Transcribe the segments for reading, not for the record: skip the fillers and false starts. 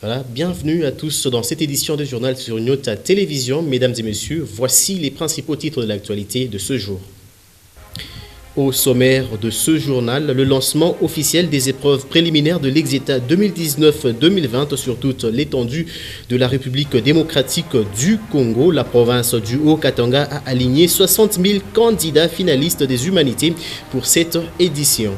Voilà, bienvenue à tous dans cette édition de journal sur Nyota Télévision. Mesdames et messieurs, voici les principaux titres de l'actualité de ce jour. Au sommaire de ce journal, le lancement officiel des épreuves préliminaires de l'Exeta 2019-2020 sur toute l'étendue de la République démocratique du Congo. La province du Haut-Katanga a aligné 60 000 candidats finalistes des humanités pour cette édition.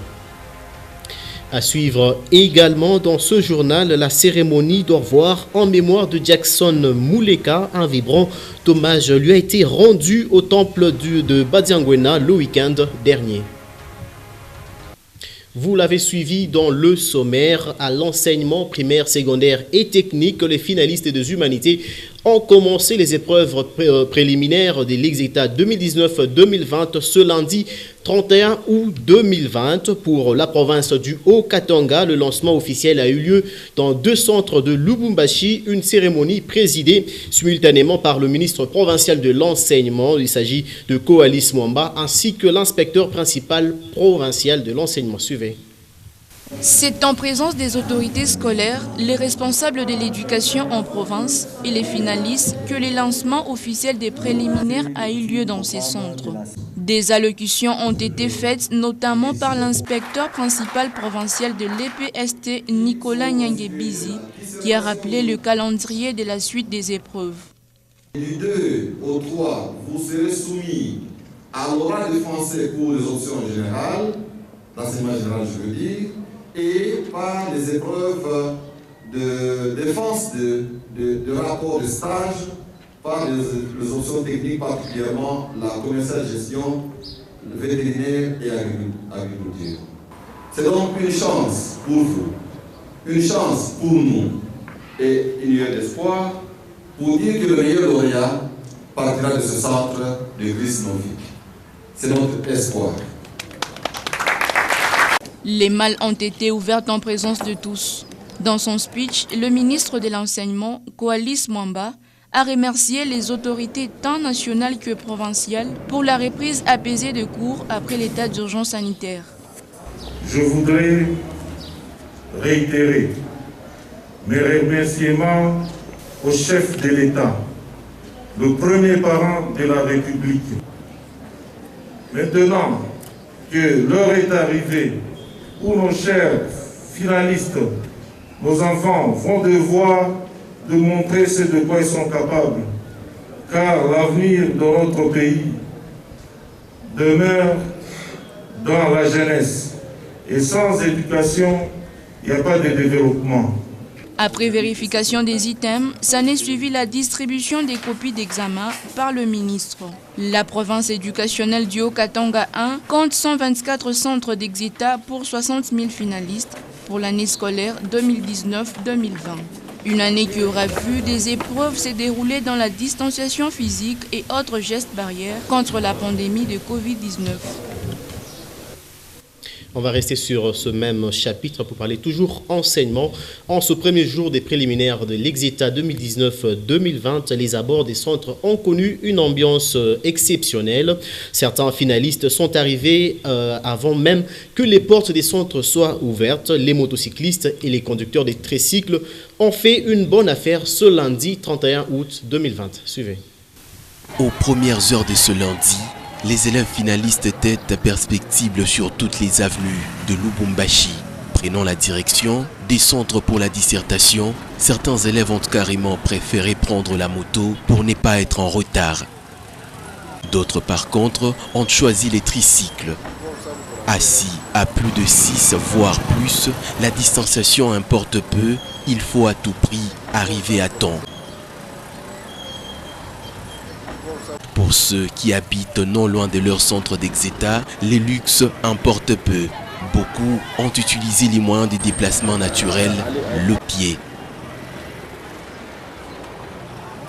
À suivre également dans ce journal, la cérémonie d'au revoir en mémoire de Jackson Muleka. Un vibrant hommage lui a été rendu au temple de Badiangwena le week-end dernier. Vous l'avez suivi dans le sommaire. À l'enseignement primaire, secondaire et technique, les finalistes des humanités ont commencé les épreuves préliminaires de l'Exeta 2019-2020 ce lundi 31 août 2020 pour la province du Haut-Katanga. Le lancement officiel a eu lieu dans 2 centres de Lubumbashi, une cérémonie présidée simultanément par le ministre provincial de l'enseignement, il s'agit de Koalis Mwamba, ainsi que l'inspecteur principal provincial de l'enseignement. Suivez. C'est en présence des autorités scolaires, les responsables de l'éducation en province et les finalistes que le lancement officiel des préliminaires a eu lieu dans ces centres. Des allocutions ont été faites notamment par l'inspecteur principal provincial de l'EPST, Nicolas Nyangebizi, qui a rappelé le calendrier de la suite des épreuves. Du 2 au 3, vous serez soumis à l'oral de français pour les options générales, l'enseignement général je veux dire, et par les épreuves de défense de rapport de stage, par les options techniques, particulièrement la commerciale gestion, le vétérinaire et agriculture. C'est donc une chance pour vous, une chance pour nous et une lueur d'espoir pour dire que le meilleur lauréat partira de ce centre de Christ Novique. C'est notre espoir. Les malles ont été ouvertes en présence de tous. Dans son speech, le ministre de l'Enseignement, Koalis Mwamba, a remercié les autorités tant nationales que provinciales pour la reprise apaisée de cours après l'état d'urgence sanitaire. Je voudrais réitérer mes remerciements au chef de l'État, le premier parent de la République. Maintenant que l'heure est arrivée où nos chers finalistes, nos enfants, vont devoir de montrer ce de quoi ils sont capables, car l'avenir de notre pays demeure dans la jeunesse. Et sans éducation, il n'y a pas de développement. Après vérification des items, s'en est suivi la distribution des copies d'examen par le ministre. La province éducationnelle du Haut-Katanga 1 compte 124 centres d'Exeta pour 60 000 finalistes pour l'année scolaire 2019-2020. Une année qui aura vu des épreuves se dérouler dans la distanciation physique et autres gestes barrières contre la pandémie de Covid-19. On va rester sur ce même chapitre pour parler toujours enseignement. En ce premier jour des préliminaires de l'Exeta 2019-2020, les abords des centres ont connu une ambiance exceptionnelle. Certains finalistes sont arrivés avant même que les portes des centres soient ouvertes. Les motocyclistes et les conducteurs des tricycles ont fait une bonne affaire ce lundi 31 août 2020. Suivez. Aux premières heures de ce lundi, les élèves finalistes étaient perspectibles sur toutes les avenues de Lubumbashi. Prenant la direction des centres pour la dissertation, certains élèves ont carrément préféré prendre la moto pour ne pas être en retard. D'autres par contre ont choisi les tricycles. Assis à plus de 6 voire plus, la distanciation importe peu, il faut à tout prix arriver à temps. Pour ceux qui habitent non loin de leur centre d'Exeta, les luxes importent peu. Beaucoup ont utilisé les moyens de déplacement naturels, le pied.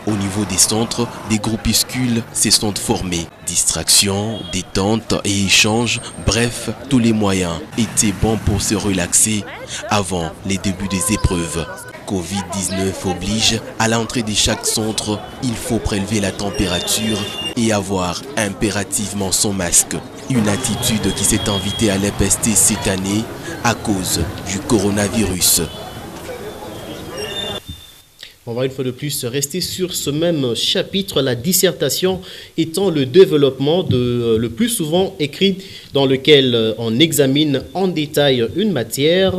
Au niveau des centres, des groupuscules se sont formés. Distraction, détente et échange, bref, tous les moyens étaient bons pour se relaxer avant les débuts des épreuves. Covid-19 oblige, à l'entrée de chaque centre, il faut prélever la température et avoir impérativement son masque. Une attitude qui s'est invitée à l'EPST cette année à cause du coronavirus. On va une fois de plus rester sur ce même chapitre, la dissertation étant le développement le plus souvent écrit dans lequel on examine en détail une matière,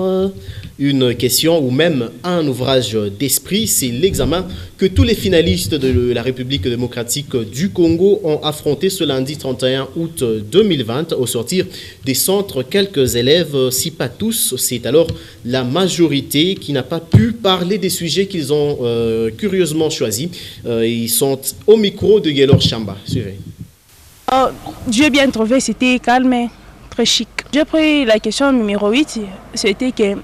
une question ou même un ouvrage d'esprit. C'est l'examen que tous les finalistes de la République démocratique du Congo ont affronté ce lundi 31 août 2020 au sortir des centres. Quelques élèves, si pas tous, c'est alors la majorité qui n'a pas pu parler des sujets qu'ils ont curieusement choisis. Ils sont au micro de Guélor Chamba. Suivez. J'ai bien trouvé, c'était calme, très chic. J'ai pris la question numéro 8, c'était que... je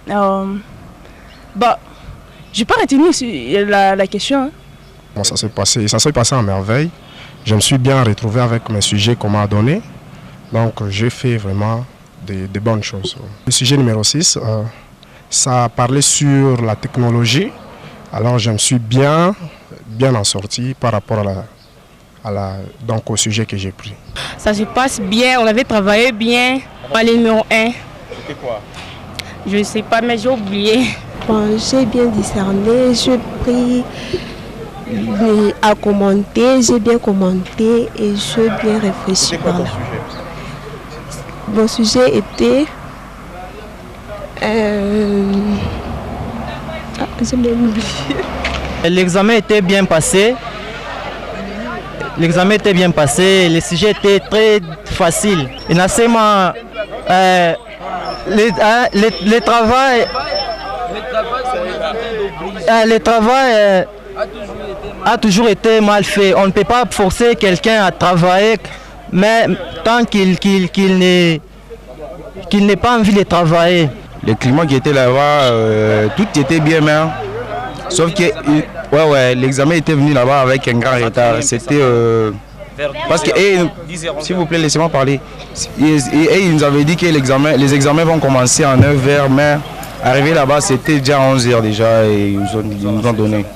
n'ai pas retenu la question. Hein. Bon, ça s'est passé en merveille. Je me suis bien retrouvé avec mes sujets qu'on m'a donnés. Donc j'ai fait vraiment de bonnes choses. Le sujet numéro 6, ça parlait sur la technologie. Alors je me suis bien en sorti par rapport donc au sujet que j'ai pris. Ça se passe bien, on avait travaillé bien. Le numéro 1. C'était quoi? Je ne sais pas, mais j'ai oublié. Bon, j'ai bien discerné, j'ai pris à commenter, j'ai bien commenté et j'ai bien réfléchi. C'était quoi ton sujet? Mon sujet était... j'ai même oublié. L'examen était bien passé. Le sujet était très facile. Le travail a toujours été mal fait. On ne peut pas forcer quelqu'un à travailler, mais tant qu'il n'ait pas envie de travailler. Le climat qui était là-bas, tout était bien, mais sauf que l'examen était venu là-bas avec un grand retard. C'était parce que, s'il vous plaît, laissez-moi parler. Ils nous avaient dit que les examens vont commencer à 9h, mais arrivé là-bas, c'était déjà 11h déjà et ils nous ont donné.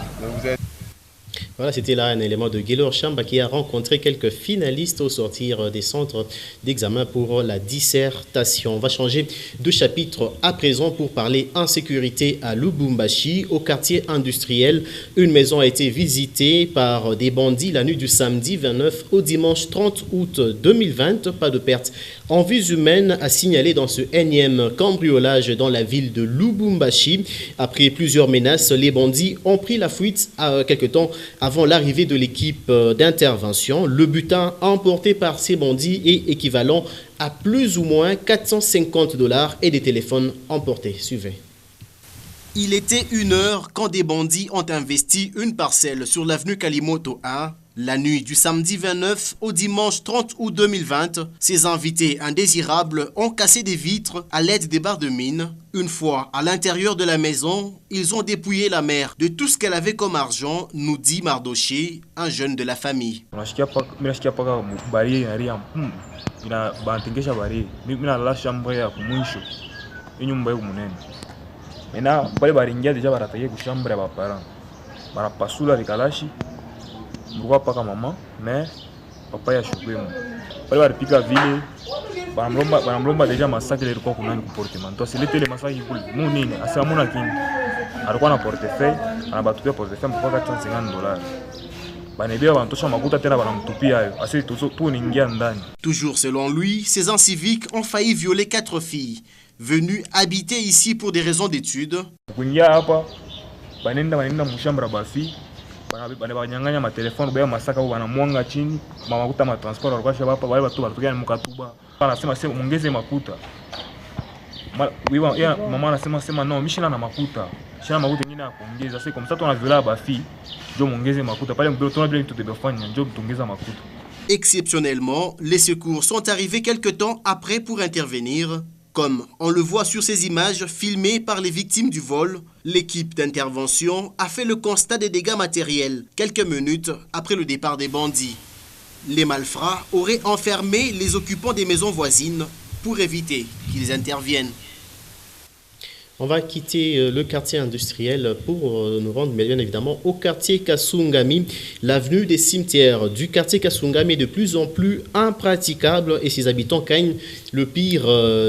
Voilà, c'était là un élément de Guélor Chamba qui a rencontré quelques finalistes au sortir des centres d'examen pour la dissertation. On va changer de chapitre à présent pour parler insécurité à Lubumbashi. Au quartier industriel, une maison a été visitée par des bandits la nuit du samedi 29 au dimanche 30 août 2020. Pas de perte en vies humaines à signaler dans ce énième cambriolage dans la ville de Lubumbashi. Après plusieurs menaces, les bandits ont pris la fuite quelque temps avant l'arrivée de l'équipe d'intervention. Le butin emporté par ces bandits est équivalent à plus ou moins $450 et des téléphones emportés. Suivez. Il était 1h quand des bandits ont investi une parcelle sur l'avenue Kalimoto 1. La nuit du samedi 29 au dimanche 30 août 2020, ces invités indésirables ont cassé des vitres à l'aide des barres de mine. Une fois à l'intérieur de la maison, ils ont dépouillé la mère de tout ce qu'elle avait comme argent, nous dit Mardoché, un jeune de la famille. Pourquoi pas maman, mais papa ya choué mo. Pale bari pika vile, banamlomba déjà massacre le kwa kunani ku portemanteau. C'est le massacre kule. Munini, asa muna kini. Alikuwa na portefeuille, anabatupia portefeuille mpaka $450. Banebia bantosha makuta tena banamtupia hayo. Asi tu ningia ndani. Toujours selon lui, ces inciviques ont failli violer 4 filles venues habiter ici pour des raisons d'études. Kuingia hapa, banenda mushambra bafi. Banabanyanganya ma telefone baya masaka banamwanga chini makuta ma transport alikuwa hapa wale watu wanatokea mkatuba anasema sema muongeze makuta mama anasema no mishina na makuta shina makuta nyingine ya kuongeza sasa kwa msato na viola bafi ndio muongeze makuta pale mbele tuna bila tutebefanya ndio mtongeza makuta. Exceptionnellement, les secours sont arrivés quelque temps après pour intervenir. Comme on le voit sur ces images filmées par les victimes du vol, l'équipe d'intervention a fait le constat des dégâts matériels quelques minutes après le départ des bandits. Les malfrats auraient enfermé les occupants des maisons voisines pour éviter qu'ils interviennent. On va quitter le quartier industriel pour nous rendre bien évidemment au quartier Kasungami. L'avenue des cimetières du quartier Kasungami est de plus en plus impraticable et ses habitants craignent le pire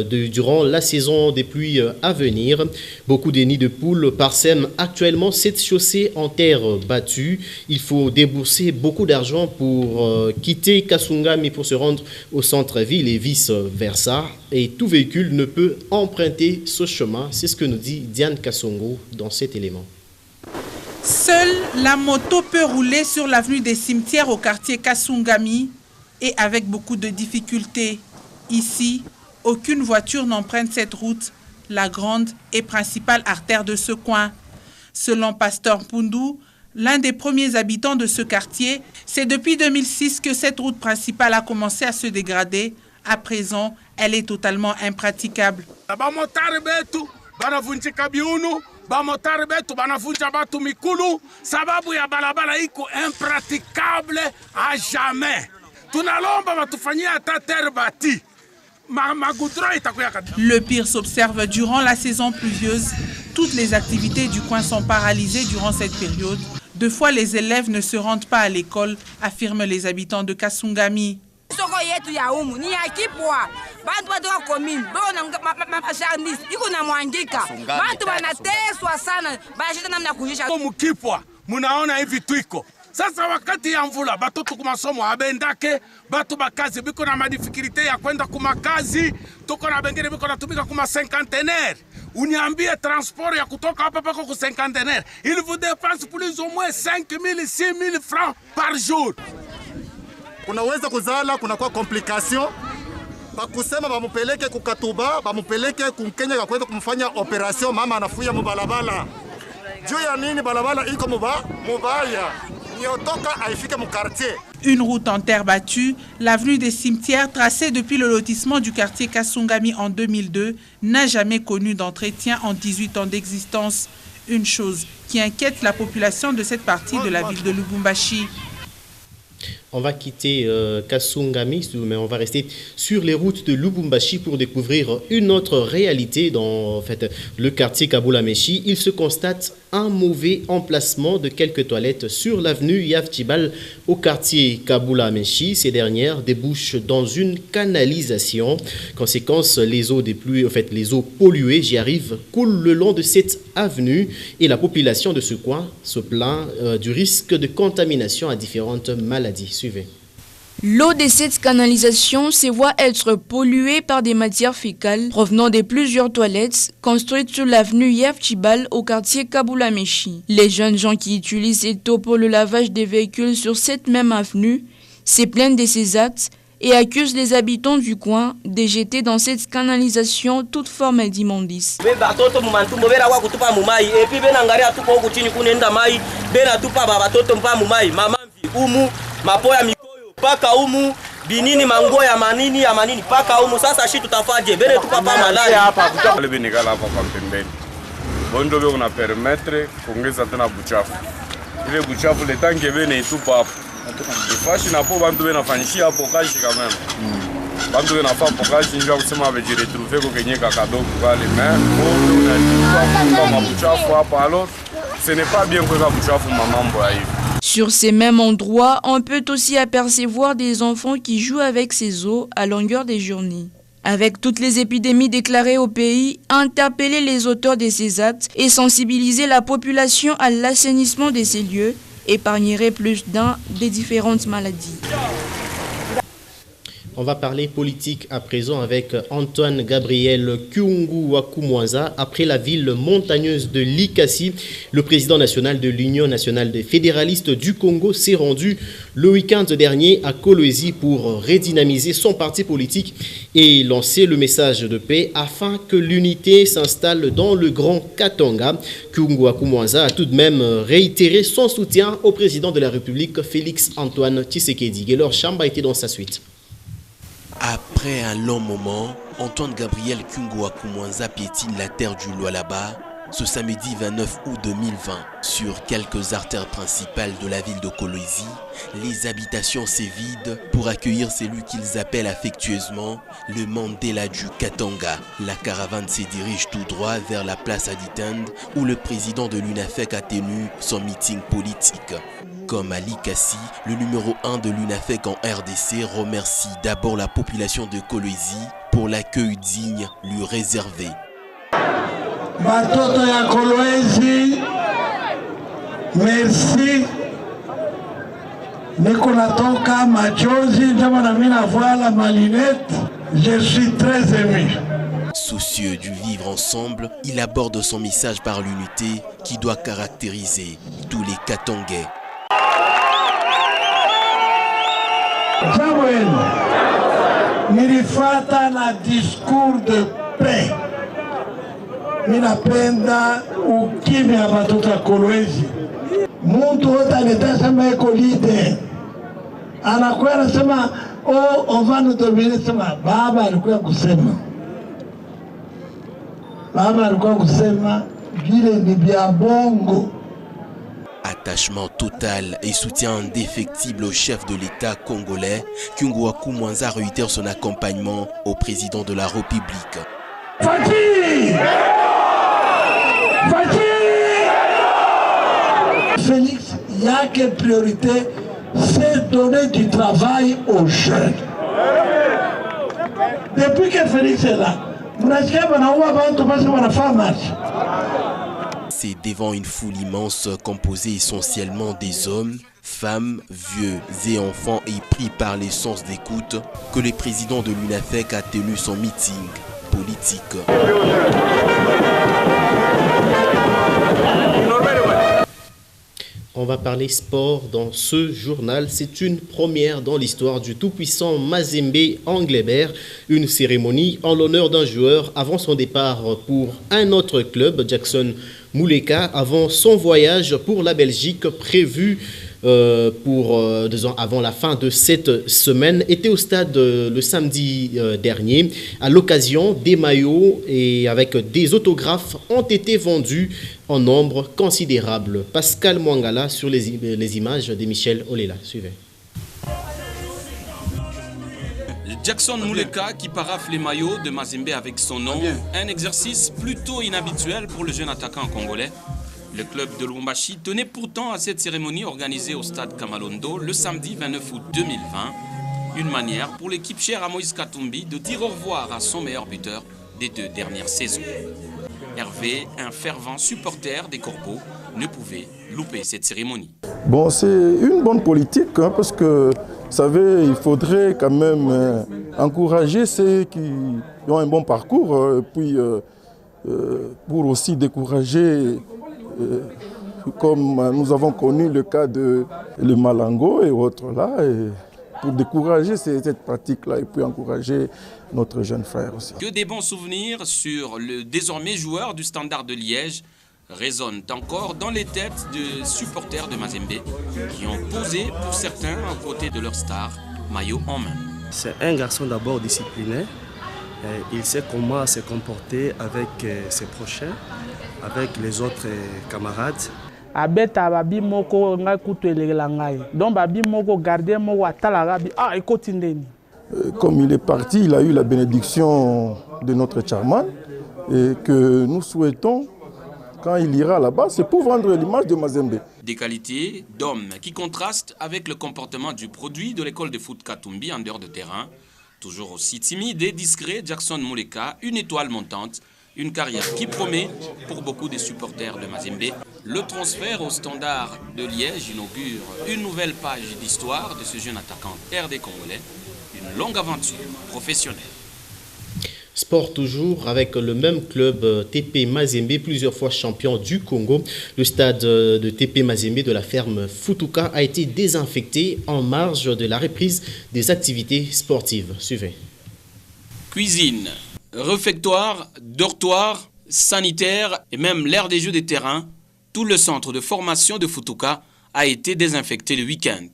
durant la saison des pluies à venir. Beaucoup de nids de poules parsèment actuellement cette chaussée en terre battue. Il faut débourser beaucoup d'argent pour quitter Kasungami pour se rendre au centre-ville et vice-versa. Et tout véhicule ne peut emprunter ce chemin. C'est ce que nous dit Diane Kassongo dans cet élément. Seule la moto peut rouler sur l'avenue des cimetières au quartier Kasungami et avec beaucoup de difficultés. Ici, aucune voiture n'emprunte cette route, la grande et principale artère de ce coin. Selon Pasteur Pundu, l'un des premiers habitants de ce quartier, c'est depuis 2006 que cette route principale a commencé à se dégrader. À présent, elle est totalement impraticable. Le pire s'observe durant la saison pluvieuse. Toutes les activités du coin sont paralysées durant cette période. Deux fois, les élèves ne se rendent pas à l'école, affirment les habitants de Kasungami. Sasa wakati ya mvula batoto kumasomo abendake batu bakazi biko na madifikirite ya kwenda kumakazi tuko na bengine biko natumika kuma cinquantenaire uniambie transport ya kutoka hapa pako ku cinquantenaire il vous dépense plus ou moins 5 000 6 000 francs par jour. Kunaweza kuzala kunakuwa complication bakusema bamupeleke kukatuba bamupeleke kumkenya kwa kwenda kumfanya operation mama anafuya mubalabala juu ya nini balabala iko mubaya. Une route en terre battue, l'avenue des cimetières tracée depuis le lotissement du quartier Kasungami en 2002 n'a jamais connu d'entretien en 18 ans d'existence. Une chose qui inquiète la population de cette partie de la ville de Lubumbashi. On va quitter Kasungami, mais on va rester sur les routes de Lubumbashi pour découvrir une autre réalité dans le quartier Kabula-Meshi. Il se constate un mauvais emplacement de quelques toilettes sur l'avenue Yavtibal au quartier Kabula-Meshi. Ces dernières débouchent dans une canalisation. Conséquence, les eaux des pluies, les eaux polluées, j'y arrive, coulent le long de cette avenue et la population de ce coin se plaint du risque de contamination à différentes maladies. Suivez. L'eau de cette canalisation se voit être polluée par des matières fécales provenant de plusieurs toilettes construites sur l'avenue Yavtibal au quartier Kabula-Meshi. Les jeunes gens qui utilisent cette eau pour le lavage des véhicules sur cette même avenue se plaignent de ces actes et accusent les habitants du coin de jeter dans cette canalisation toute forme d'immondice. Mapoya mikoyo paka umu binini mango ya manini paka umu sasa shi tutafaje bene tupapa malali hapa wale benegala hapa kwa pembeni bondo beo na permettre kuongeza tena buchafu ile buchafu le tange bene itupa hapo ifashi na po bantu bena fanyishia hapo kazi kama bantu bena fa hapo kazi njoo kusema abeji retrouver ko kenyeka kadogo pale mais bondo na buchafu hapa alors ce n'est pas bien kwa buchafu mamambo hivi. Sur ces mêmes endroits, on peut aussi apercevoir des enfants qui jouent avec ces eaux à longueur des journées. Avec toutes les épidémies déclarées au pays, interpeller les auteurs de ces actes et sensibiliser la population à l'assainissement de ces lieux épargnerait plus d'un des différentes maladies. On va parler politique à présent avec Antoine Gabriel Kyungu Wakumwanza. Après la ville montagneuse de Likasi, le président national de l'Union nationale des fédéralistes du Congo s'est rendu le week-end dernier à Kolwezi pour redynamiser son parti politique et lancer le message de paix afin que l'unité s'installe dans le Grand Katanga. Kyungu Wakumwanza a tout de même réitéré son soutien au président de la République, Félix Antoine Tshisekedi. Gaylor Chamba était dans sa suite. Après un long moment, Antoine Gabriel Kyungu Wakumwanza piétine la terre du Lualaba ce samedi 29 août 2020. Sur quelques artères principales de la ville de Kolwezi, les habitations s'évident pour accueillir celui qu'ils appellent affectueusement le Mandela du Katanga. La caravane se dirige tout droit vers la place Aditend où le président de l'UNAFEC a tenu son meeting politique. Comme Ali Kassi, le numéro 1 de l'UNAFEC en RDC remercie d'abord la population de Kolwezi pour l'accueil digne lui réservé. Batoto ya Kolwezi, merci. Niko natoka machozi, ndio na mimi navaa la malinette. Je suis très ému. Soucieux du vivre ensemble, il aborde son message par l'unité qui doit caractériser tous les Katangais. Samuel, nilifata na discours de paix. Ninapenda ukimya watoto wa Kolwezi. Mtu wote anatasema eko leader. Anakuwa anasema oh, on va nous dominer, sema baba alikuwa kusema. Baba alikuwa kusema vile ni vya bongo. Attachement total et soutien indéfectible au chef de l'État congolais, Kyungwaku Mwanza réitère son accompagnement au président de la République. Fatih! Félix, il n'y a qu'une priorité, c'est donner du travail aux jeunes. Depuis que Félix est là, c'est devant une foule immense composée essentiellement des hommes, femmes, vieux et enfants épris par les sens d'écoute que le président de l'UNAFEC a tenu son meeting politique. On va parler sport dans ce journal. C'est une première dans l'histoire du tout-puissant Mazembe Anglebert. Une cérémonie en l'honneur d'un joueur avant son départ pour un autre club, Jackson Muleka, avant son voyage pour la Belgique prévu avant la fin de cette semaine, était au stade le samedi dernier. À l'occasion, des maillots et avec des autographes ont été vendus en nombre considérable. Pascal Mwangala sur les images de Michel Olela. Suivez. Jackson Muleka qui parafle les maillots de Mazembe avec son nom, un exercice plutôt inhabituel pour le jeune attaquant congolais. Le club de Lubumbashi tenait pourtant à cette cérémonie organisée au stade Kamalondo le samedi 29 août 2020. Une manière pour l'équipe chère à Moïse Katumbi de dire au revoir à son meilleur buteur des 2 dernières saisons. Hervé, un fervent supporter des Corbeaux, ne pouvait louper cette cérémonie. Bon, c'est une bonne politique parce que, vous savez, il faudrait quand même encourager ceux qui ont un bon parcours, puis pour aussi décourager, comme nous avons connu le cas de le Malango et autres là, et pour décourager cette pratique-là et puis encourager notre jeune frère aussi. Que des bons souvenirs sur le désormais joueur du Standard de Liège résonnent encore dans les têtes de supporters de Mazembe qui ont posé pour certains aux côtés de leur star, maillot en main. C'est un garçon d'abord discipliné. Il sait comment se comporter avec ses prochains, avec les autres camarades. Abeta babi moko ngai kutuelela ngai donc babi moko garder moko atala babi ekotindeni. Comme il est parti, il a eu la bénédiction de notre chairman et que nous souhaitons, quand il ira là-bas, c'est pour vendre l'image de Mazembe. Des qualités d'homme qui contrastent avec le comportement du produit de l'école de foot Katumbi en dehors de terrain. Toujours aussi timide et discret, Jackson Muleka, une étoile montante, une carrière qui promet pour beaucoup des supporters de Mazembe. Le transfert au Standard de Liège inaugure une nouvelle page d'histoire de ce jeune attaquant RD congolais, une longue aventure professionnelle. Sport toujours avec le même club TP Mazembe, plusieurs fois champion du Congo. Le stade de TP Mazembe de la ferme Futuka a été désinfecté en marge de la reprise des activités sportives. Suivez. Cuisine, réfectoire, dortoir, sanitaire et même l'aire des jeux des terrains, tout le centre de formation de Futuka a été désinfecté le week-end.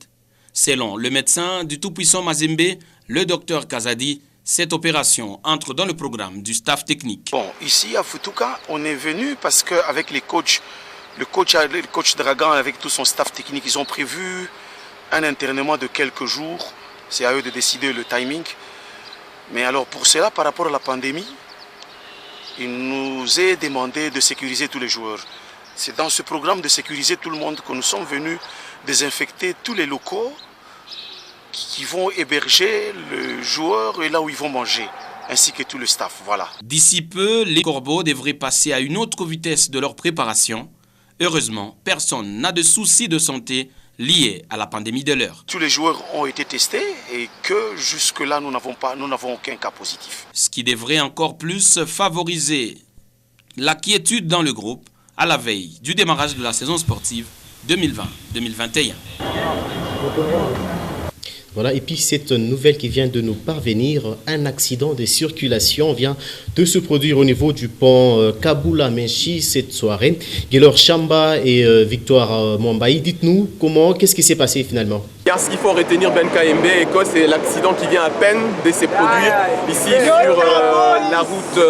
Selon le médecin du tout-puissant Mazembe, le docteur Kazadi, Cette opération entre dans le programme du staff technique. Bon, ici à Futuka, on est venu parce qu'avec les coachs, le coach Dragan avec tout son staff technique, ils ont prévu un internement de quelques jours. C'est à eux de décider le timing. Mais alors pour cela, par rapport à la pandémie, il nous est demandé de sécuriser tous les joueurs. C'est dans ce programme de sécuriser tout le monde que nous sommes venus désinfecter tous les locaux qui vont héberger les joueurs et là où ils vont manger, ainsi que tout le staff. Voilà. D'ici peu, les corbeaux devraient passer à une autre vitesse de leur préparation. Heureusement, personne n'a de soucis de santé liés à la pandémie de l'heure. Tous les joueurs ont été testés et que jusque-là, nous n'avons aucun cas positif. Ce qui devrait encore plus favoriser la quiétude dans le groupe à la veille du démarrage de la saison sportive 2020-2021. Voilà, et puis cette nouvelle qui vient de nous parvenir, un accident de circulation vient de se produire au niveau du pont Kabula Menchi cette soirée. Guélor Chamba et Victoire Mwambaï, dites-nous qu'est-ce qui s'est passé finalement? Ce qu'il faut retenir Ben KMB et que c'est l'accident qui vient à peine de se produire ici sur la route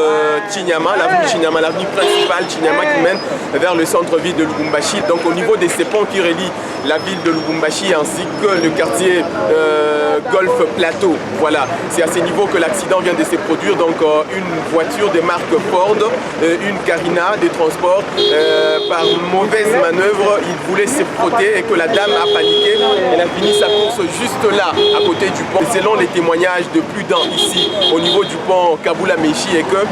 Chinyama, l'avenue principale Chinyama qui mène vers le centre-ville de Lubumbashi. Donc au niveau de ces ponts qui relient la ville de Lubumbashi ainsi que le quartier Golf Plateau. Voilà, c'est à ce niveau que l'accident vient de se produire. Donc une voiture de marque Ford, une Carina des transports, par mauvaise manœuvre, il voulait se frotter et que la dame a paniqué. Elle a fini sa course juste là, à côté du pont. Selon les témoignages de plus d'un ici, au niveau du pont Kabula Menchi, et que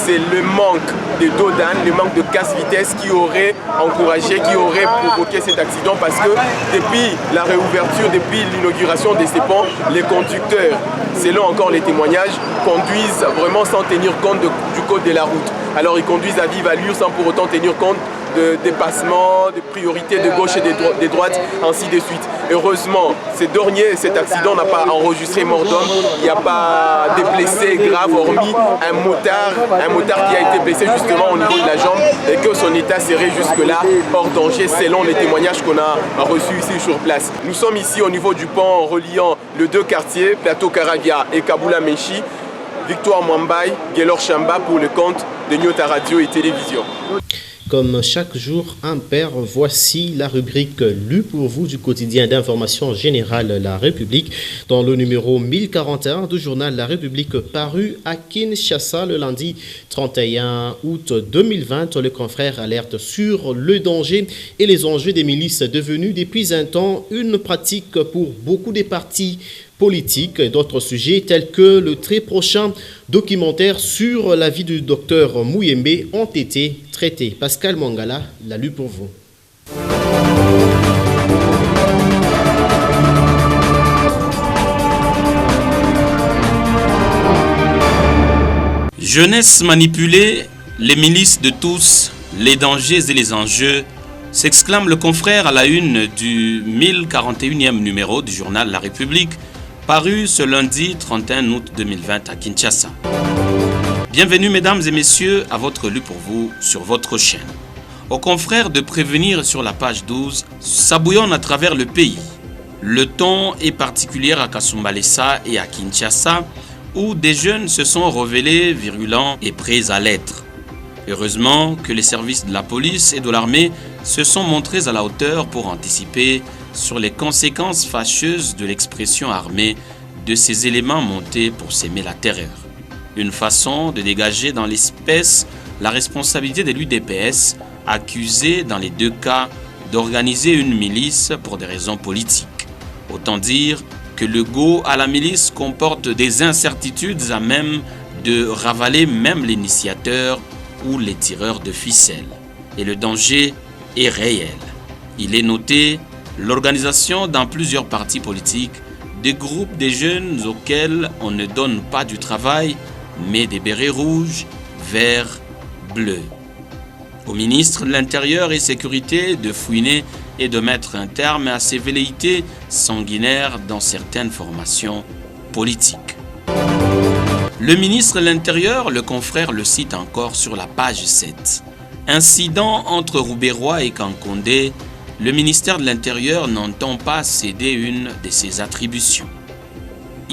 c'est le manque de dos d'âne, le manque de casse-vitesse qui aurait encouragé, qui aurait provoqué cet accident parce que depuis la réouverture, depuis l'inauguration de ces ponts, les conducteurs, selon encore les témoignages, conduisent vraiment sans tenir compte du code de la route. Alors ils conduisent à vive allure sans pour autant tenir compte de dépassement, de priorité de gauche et de droite, ainsi de suite. Heureusement, cet accident n'a pas enregistré mort d'homme, il n'y a pas de blessés graves, hormis un motard qui a été blessé justement au niveau de la jambe et que son état serait jusque-là hors danger selon les témoignages qu'on a reçus ici sur place. Nous sommes ici au niveau du pont reliant les deux quartiers, Plateau Karavia et Kabula Menchi. Victoire Mwambaï, Guélor Chamba pour le compte de Nyota Radio et Télévision. Comme chaque jour, un père, voici la rubrique lue pour vous du quotidien d'information générale La République. Dans le numéro 1041 du journal La République paru à Kinshasa le lundi 31 août 2020, le confrère alerte sur le danger et les enjeux des milices devenues depuis un temps une pratique pour beaucoup des partis politiques. D'autres sujets tels que le très prochain documentaire sur la vie du docteur Mouyembe ont été traités. Pascal Mangala l'a lu pour vous. Jeunesse manipulée, les milices de tous, les dangers et les enjeux, s'exclame le confrère à la une du 1041e numéro du journal La République, paru ce lundi 31 août 2020 à Kinshasa. Bienvenue mesdames et messieurs à votre lu pour vous sur votre chaîne. Aux confrères de prévenir sur la page 12, ça bouillonne à travers le pays. Le ton est particulier à Kasumbalesa et à Kinshasa, où des jeunes se sont révélés virulents et prêts à l'être. Heureusement que les services de la police et de l'armée se sont montrés à la hauteur pour anticiper sur les conséquences fâcheuses de l'expression armée de ces éléments montés pour s'aimer la terreur. Une façon de dégager dans l'espèce la responsabilité de l'UDPS, accusée dans les deux cas d'organiser une milice pour des raisons politiques. Autant dire que le go à la milice comporte des incertitudes à même de ravaler même l'initiateur ou les tireurs de ficelles. Et le danger est réel. Il est noté l'organisation dans plusieurs partis politiques des groupes de jeunes auxquels on ne donne pas du travail, mais des bérets rouges, verts, bleus. Au ministre de l'Intérieur et Sécurité de fouiner et de mettre un terme à ces velléités sanguinaires dans certaines formations politiques. Le ministre de l'Intérieur, le confrère le cite encore sur la page 7. Incident entre Roubaix-Roy et Kankondé, le ministère de l'Intérieur n'entend pas céder une de ses attributions.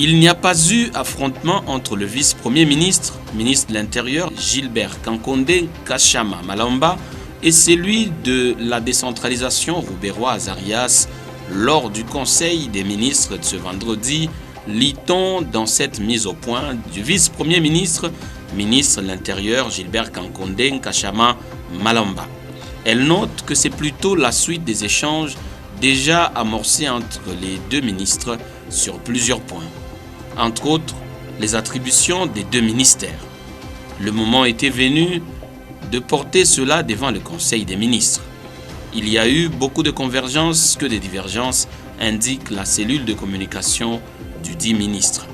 Il n'y a pas eu affrontement entre le vice-premier ministre, ministre de l'Intérieur, Gilbert Kankonde Kashama Malamba, et celui de la décentralisation, Roubérois Azarias, lors du Conseil des ministres de ce vendredi, lit-on dans cette mise au point du vice-premier ministre, ministre de l'Intérieur, Gilbert Kankonde Kashama Malamba. Elle note que c'est plutôt la suite des échanges déjà amorcés entre les deux ministres sur plusieurs points. Entre autres, les attributions des deux ministères. Le moment était venu de porter cela devant le Conseil des ministres. Il y a eu beaucoup de convergences que de divergences, indique la cellule de communication du dit ministre.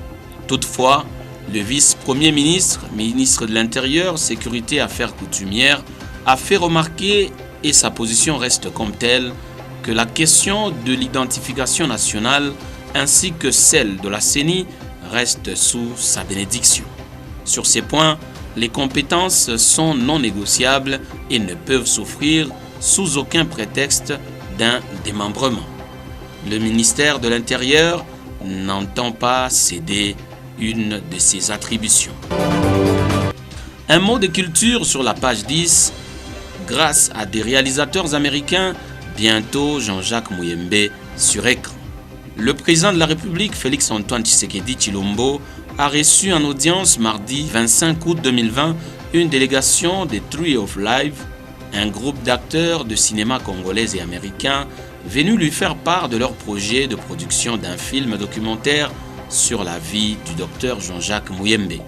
Toutefois, le vice-premier ministre, ministre de l'Intérieur, Sécurité, Affaires coutumières, a fait remarquer, et sa position reste comme telle, que la question de l'identification nationale ainsi que celle de la CENI reste sous sa bénédiction. Sur ces points, les compétences sont non négociables et ne peuvent souffrir sous aucun prétexte d'un démembrement. Le ministère de l'Intérieur n'entend pas céder une de ses attributions. Un mot de culture sur la page 10. Grâce à des réalisateurs américains, bientôt Jean-Jacques Muyembe sur écran. Le président de la République, Félix-Antoine Tshisekedi Tshilombo, a reçu en audience mardi 25 août 2020 une délégation des Tree of Life, un groupe d'acteurs de cinéma congolais et américains venus lui faire part de leur projet de production d'un film documentaire sur la vie du docteur Jean-Jacques Muyembe.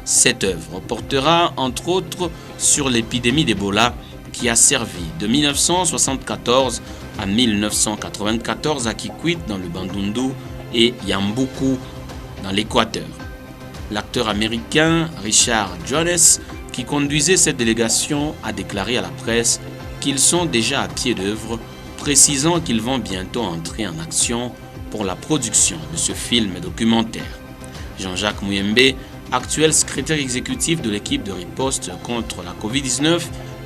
Cette œuvre portera entre autres sur l'épidémie d'Ebola qui a servi de 1974 à 1994 à Kikwit dans le Bandundu et Yambuku dans l'Équateur. L'acteur américain Richard Jones, qui conduisait cette délégation, a déclaré à la presse qu'ils sont déjà à pied d'œuvre, précisant qu'ils vont bientôt entrer en action pour la production de ce film documentaire. Jean-Jacques Muyembe, actuel secrétaire exécutif de l'équipe de riposte contre la Covid-19,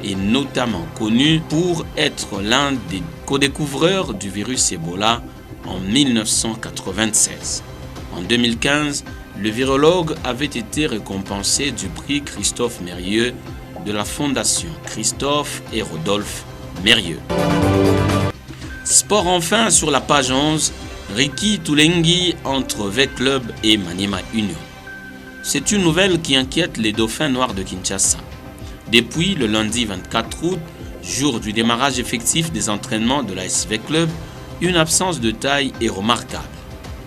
est notamment connu pour être l'un des co-découvreurs du virus Ebola en 1996. En 2015, le virologue avait été récompensé du prix Christophe Mérieux de la Fondation Christophe et Rodolphe Mérieux. Sport enfin sur la page 11, Ricky Toulengi entre V-Club et Maniema Union. C'est une nouvelle qui inquiète les dauphins noirs de Kinshasa. Depuis le lundi 24 août, jour du démarrage effectif des entraînements de la SV Club, une absence de taille est remarquable.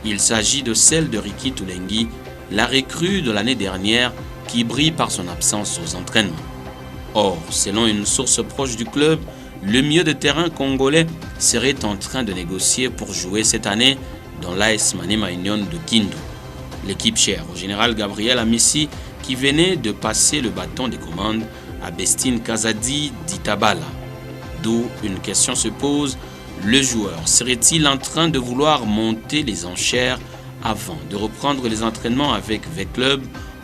Il s'agit de celle de Ricky Toulengi, la recrue de l'année dernière qui brille par son absence aux entraînements. Or, selon une source proche du club, le milieu de terrain congolais serait en train de négocier pour jouer cette année dans l'AS Maniema Union de Kindu. L'équipe chère au général Gabriel Amissi qui venait de passer le bâton des commandes à Bestine Kazadi d'Itabala. D'où une question se pose, le joueur serait-il en train de vouloir monter les enchères avant de reprendre les entraînements avec V-Club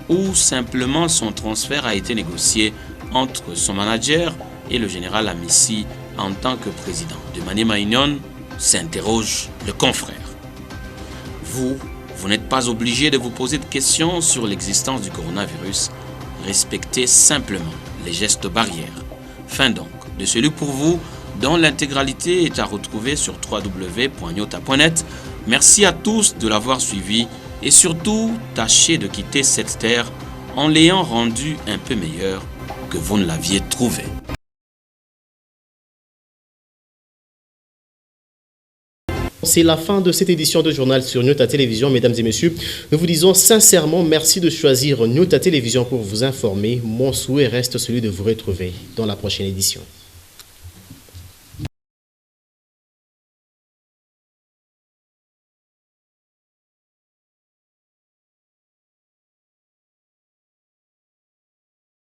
ou simplement son transfert a été négocié entre son manager et le général Amissi en tant que président de Maniema Union, s'interroge le confrère. Vous n'êtes pas obligé de vous poser de questions sur l'existence du coronavirus. Respectez simplement les gestes barrières. Fin donc de celui pour vous, dont l'intégralité est à retrouver sur www.nyota.net. Merci à tous de l'avoir suivi et surtout, tâchez de quitter cette terre en l'ayant rendu un peu meilleur que vous ne l'aviez trouvé. C'est la fin de cette édition de journal sur Nyota Télévision, mesdames et messieurs. Nous vous disons sincèrement merci de choisir Nyota Télévision pour vous informer. Mon souhait reste celui de vous retrouver dans la prochaine édition.